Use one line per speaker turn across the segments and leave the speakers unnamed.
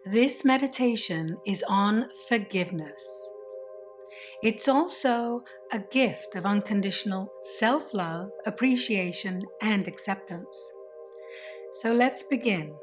This meditation is on forgiveness. It's also a gift of unconditional self-love, appreciation, and acceptance. So let's begin.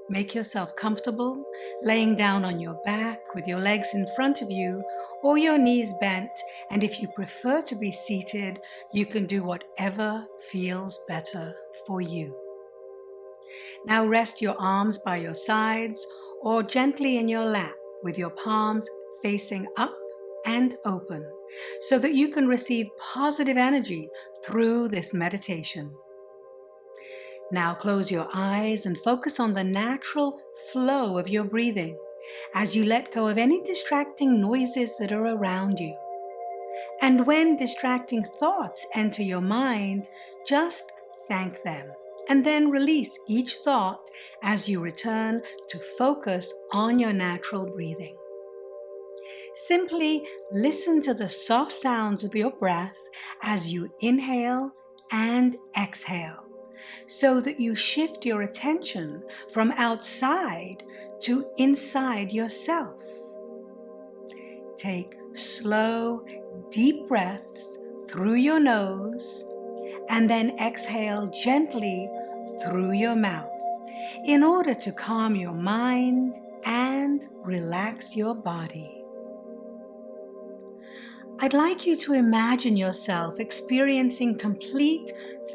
Make yourself comfortable, laying down on your back with your legs in front of you or your knees bent, and if you prefer to be seated, you can do whatever feels better for you. Now rest your arms by your sides or gently in your lap with your palms facing up and open so that you can receive positive energy through this meditation. Now close your eyes and focus on the natural flow of your breathing as you let go of any distracting noises that are around you. And when distracting thoughts enter your mind, just thank them and then release each thought as you return to focus on your natural breathing. Simply listen to the soft sounds of your breath as you inhale and exhale, so that you shift your attention from outside to inside yourself. Take slow, deep breaths through your nose and then exhale gently through your mouth in order to calm your mind and relax your body. I'd like you to imagine yourself experiencing complete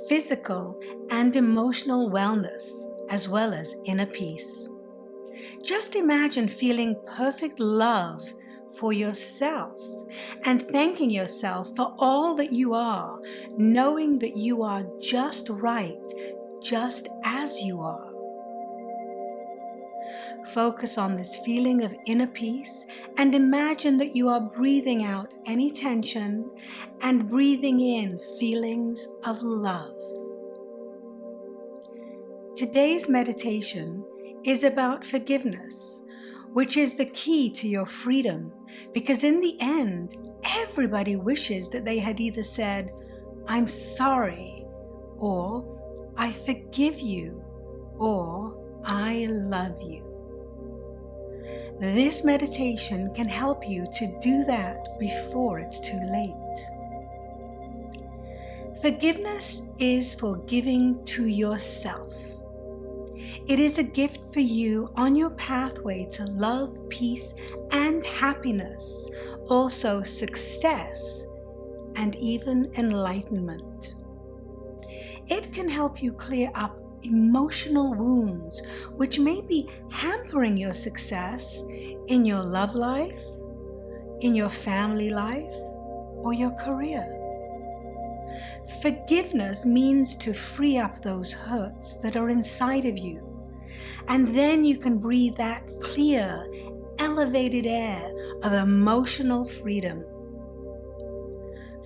physical and emotional wellness as well as inner peace. Just imagine feeling perfect love for yourself and thanking yourself for all that you are, knowing that you are just right, just as you are. Focus on this feeling of inner peace and imagine that you are breathing out any tension and breathing in feelings of love. Today's meditation is about forgiveness, which is the key to your freedom, because in the end, everybody wishes that they had either said, "I'm sorry," or "I forgive you," or "I love you." This meditation can help you to do that before it's too late. Forgiveness is forgiving to yourself. It is a gift for you on your pathway to love, peace, and happiness, also success, and even enlightenment. It can help you clear up emotional wounds which may be hampering your success in your love life, in your family life, or your career. Forgiveness means to free up those hurts that are inside of you, and then you can breathe that clear, elevated air of emotional freedom.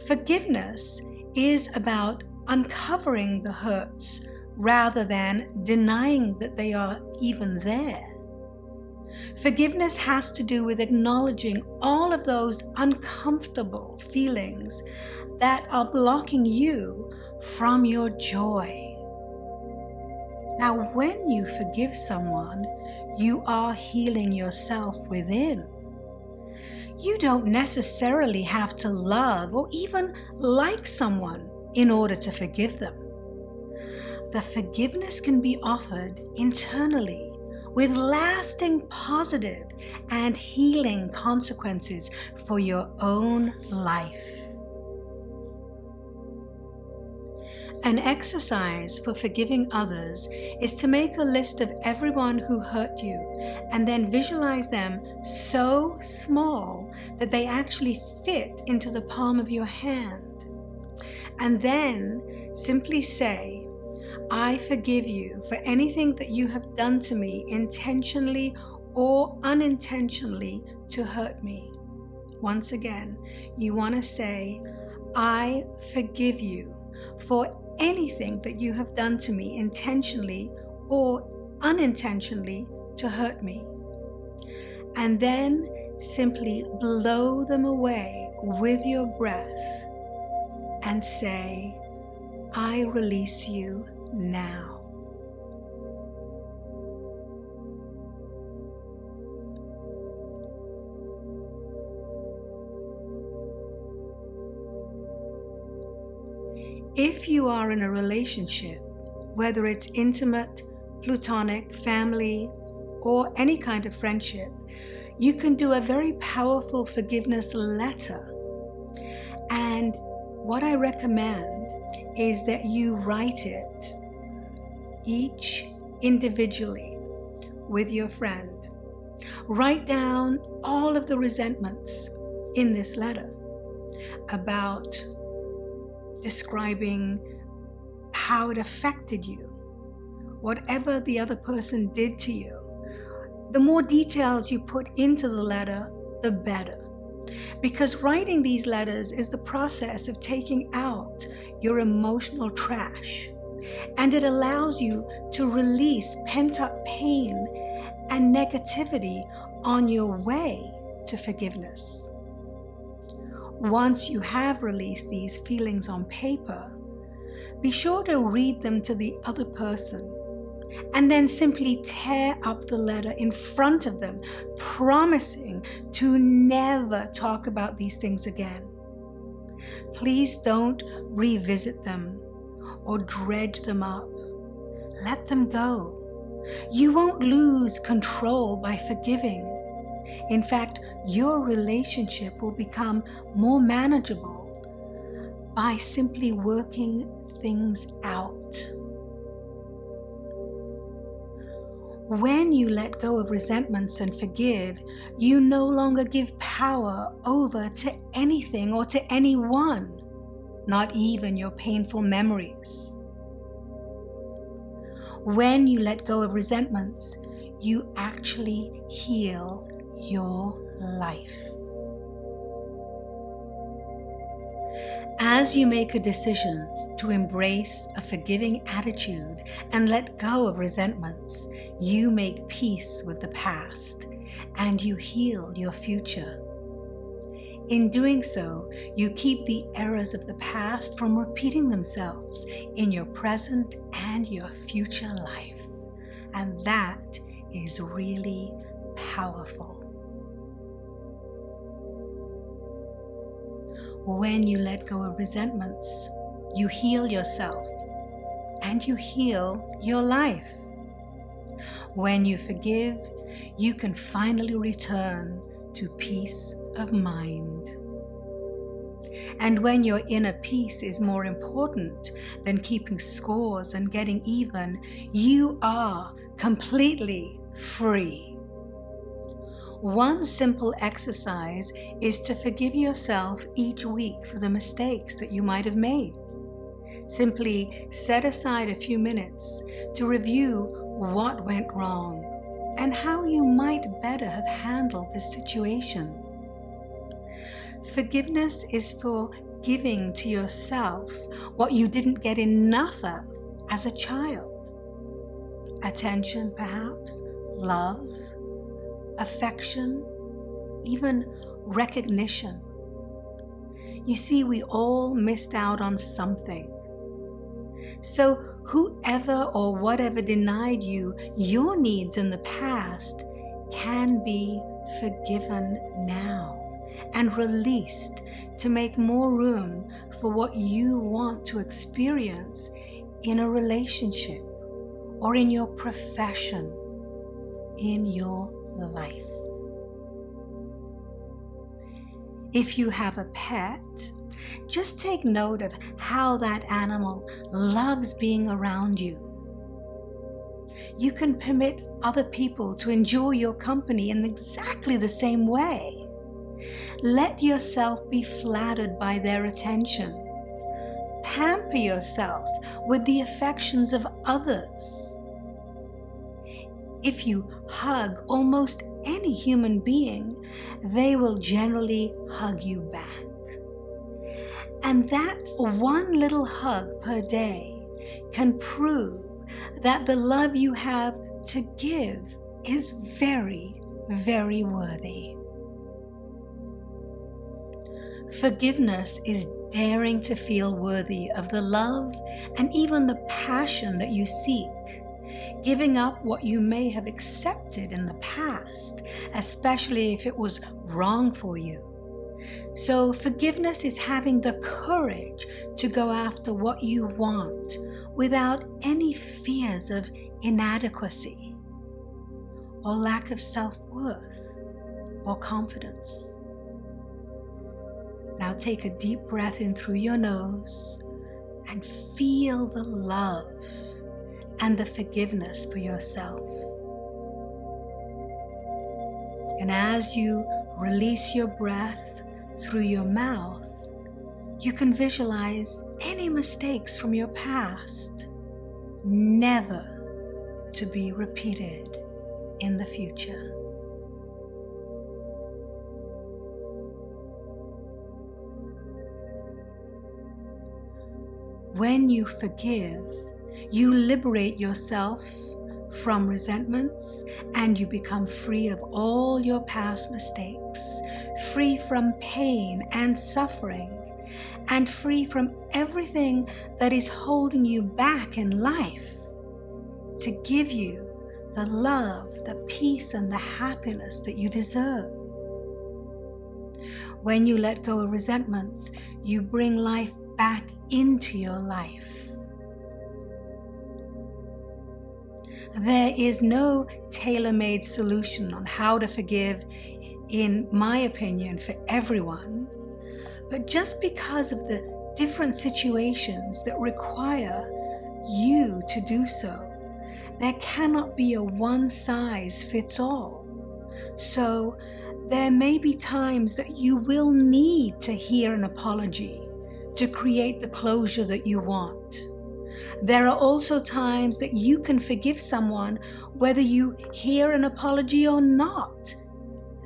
Forgiveness is about uncovering the hurts rather than denying that they are even there. Forgiveness has to do with acknowledging all of those uncomfortable feelings that are blocking you from your joy. Now, when you forgive someone, you are healing yourself within. You don't necessarily have to love or even like someone in order to forgive them. The forgiveness can be offered internally with lasting positive and healing consequences for your own life. An exercise for forgiving others is to make a list of everyone who hurt you and then visualize them so small that they actually fit into the palm of your hand. And then simply say, "I forgive you for anything that you have done to me intentionally or unintentionally to hurt me." Once again, you want to say, "I forgive you for anything that you have done to me intentionally or unintentionally to hurt me." And then simply blow them away with your breath and say, "I release you now." If you are in a relationship, whether it's intimate, platonic, family, or any kind of friendship, you can do a very powerful forgiveness letter. And what I recommend is that you write it each individually with your friend. Write down all of the resentments in this letter about describing how it affected you, whatever the other person did to you. The more details you put into the letter, the better. Because writing these letters is the process of taking out your emotional trash, and it allows you to release pent-up pain and negativity on your way to forgiveness. Once you have released these feelings on paper, be sure to read them to the other person, and then simply tear up the letter in front of them, promising to never talk about these things again. Please don't revisit them or dredge them up. Let them go. You won't lose control by forgiving. In fact, your relationship will become more manageable by simply working things out. When you let go of resentments and forgive, you no longer give power over to anything or to anyone, not even your painful memories. When you let go of resentments, you actually heal your life. As you make a decision to embrace a forgiving attitude and let go of resentments, you make peace with the past and you heal your future. In doing so, you keep the errors of the past from repeating themselves in your present and your future life. And that is really powerful. When you let go of resentments, you heal yourself and you heal your life. When you forgive, you can finally return to peace of mind. And when your inner peace is more important than keeping scores and getting even, you are completely free. One simple exercise is to forgive yourself each week for the mistakes that you might have made. Simply set aside a few minutes to review what went wrong and how you might better have handled this situation. Forgiveness is for giving to yourself what you didn't get enough of as a child. Attention, perhaps, love, affection, even recognition. You see, we all missed out on something. So whoever or whatever denied you your needs in the past can be forgiven now and released to make more room for what you want to experience in a relationship or in your profession, in your life. If you have a pet, just take note of how that animal loves being around you. You can permit other people to enjoy your company in exactly the same way. Let yourself be flattered by their attention. Pamper yourself with the affections of others. If you hug almost any human being, they will generally hug you back. And that one little hug per day can prove that the love you have to give is very, very worthy. Forgiveness is daring to feel worthy of the love and even the passion that you seek, giving up what you may have accepted in the past, especially if it was wrong for you. So forgiveness is having the courage to go after what you want without any fears of inadequacy or lack of self-worth or confidence. Now take a deep breath in through your nose and feel the love and the forgiveness for yourself. And as you release your breath through your mouth, you can visualize any mistakes from your past, never to be repeated in the future. When you forgive, you liberate yourself from resentments, and you become free of all your past mistakes, free from pain and suffering, and free from everything that is holding you back in life, to give you the love, the peace, and the happiness that you deserve. When you let go of resentments, you bring life back into your life. There is no tailor-made solution on how to forgive, in my opinion, for everyone. But just because of the different situations that require you to do so, there cannot be a one-size-fits-all. So there may be times that you will need to hear an apology to create the closure that you want. There are also times that you can forgive someone whether you hear an apology or not.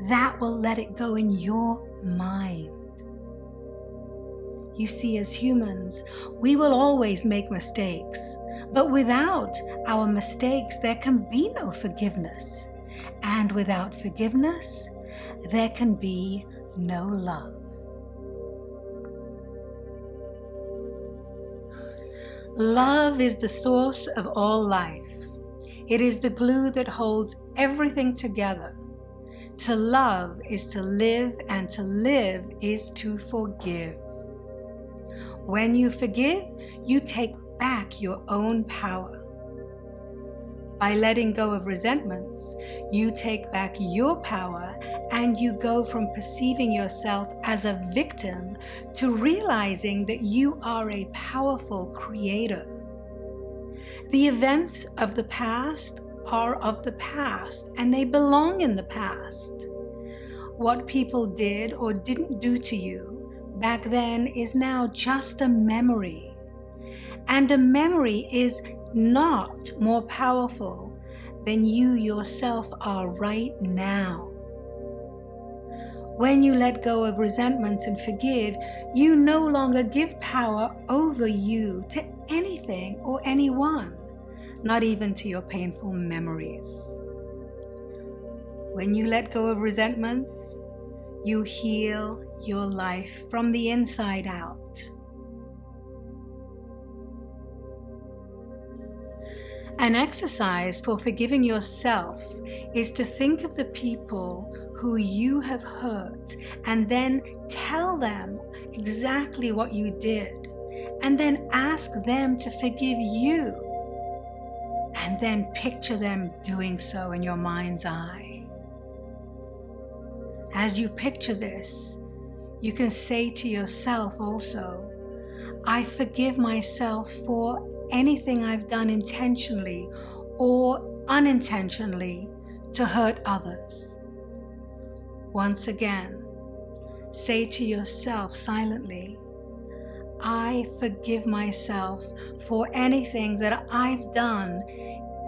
That will let it go in your mind. You see, as humans, we will always make mistakes, but without our mistakes, there can be no forgiveness. And without forgiveness, there can be no love. Love is the source of all life. It is the glue that holds everything together. To love is to live, and to live is to forgive. When you forgive, you take back your own power. By letting go of resentments, you take back your power, and you go from perceiving yourself as a victim to realizing that you are a powerful creator. The events of the past are of the past, and they belong in the past. What people did or didn't do to you back then is now just a memory. And a memory is not more powerful than you yourself are right now. When you let go of resentments and forgive, you no longer give power over you to anything or anyone, not even to your painful memories. When you let go of resentments, you heal your life from the inside out. An exercise for forgiving yourself is to think of the people who you have hurt and then tell them exactly what you did, and then ask them to forgive you, and then picture them doing so in your mind's eye. As you picture this, you can say to yourself also, I forgive myself for anything I've done intentionally or unintentionally to hurt others. Once again, say to yourself silently, I forgive myself for anything that I've done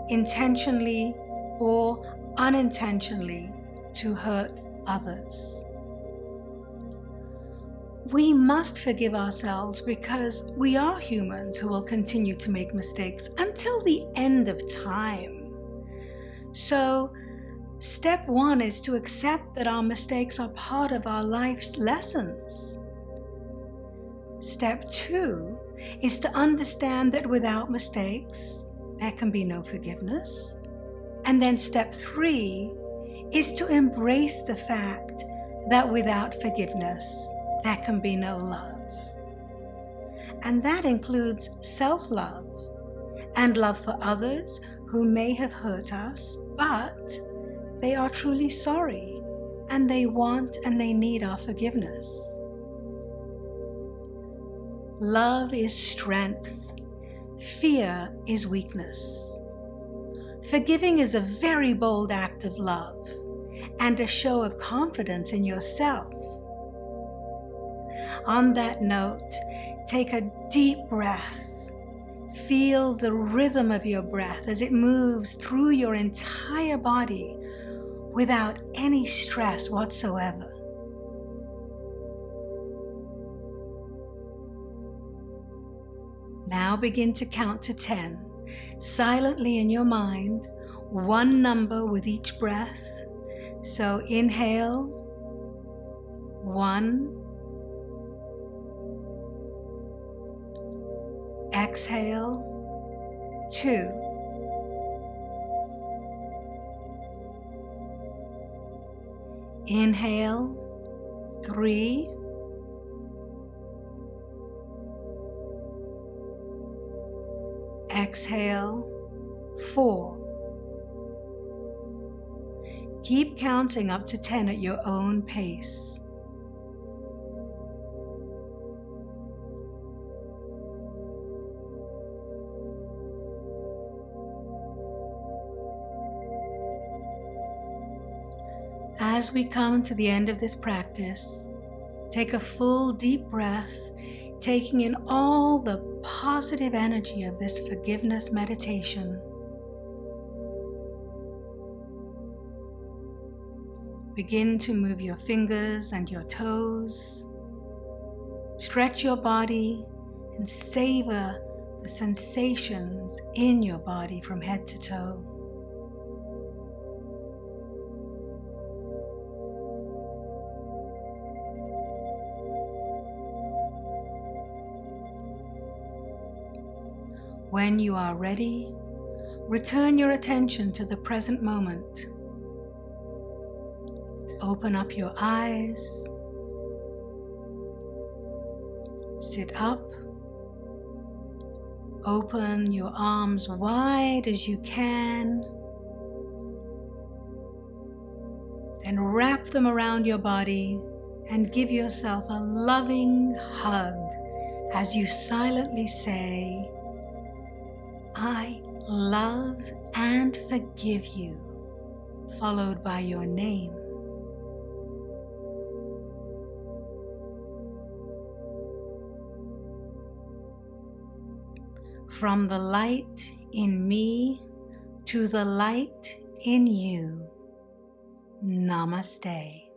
intentionally or unintentionally to hurt others. We must forgive ourselves because we are humans who will continue to make mistakes until the end of time. So, step one is to accept that our mistakes are part of our life's lessons. Step two is to understand that without mistakes, there can be no forgiveness. And then step three is to embrace the fact that without forgiveness, there can be no love. And that includes self-love and love for others who may have hurt us, but they are truly sorry and they want and they need our forgiveness. Love is strength. Fear is weakness. Forgiving is a very bold act of love and a show of confidence in yourself. On that note, take a deep breath. Feel the rhythm of your breath as it moves through your entire body without any stress whatsoever. Now begin to count to 10, silently in your mind, one number with each breath. So inhale, 1. Exhale, 2. Inhale, 3. Exhale, 4. Keep counting up to 10 at your own pace. As we come to the end of this practice, take a full deep breath, taking in all the positive energy of this forgiveness meditation. Begin to move your fingers and your toes. Stretch your body and savor the sensations in your body from head to toe. When you are ready, return your attention to the present moment. Open up your eyes. Sit up. Open your arms wide as you can. Then wrap them around your body and give yourself a loving hug as you silently say, "I love and forgive you," followed by your name. From the light in me to the light in you. Namaste.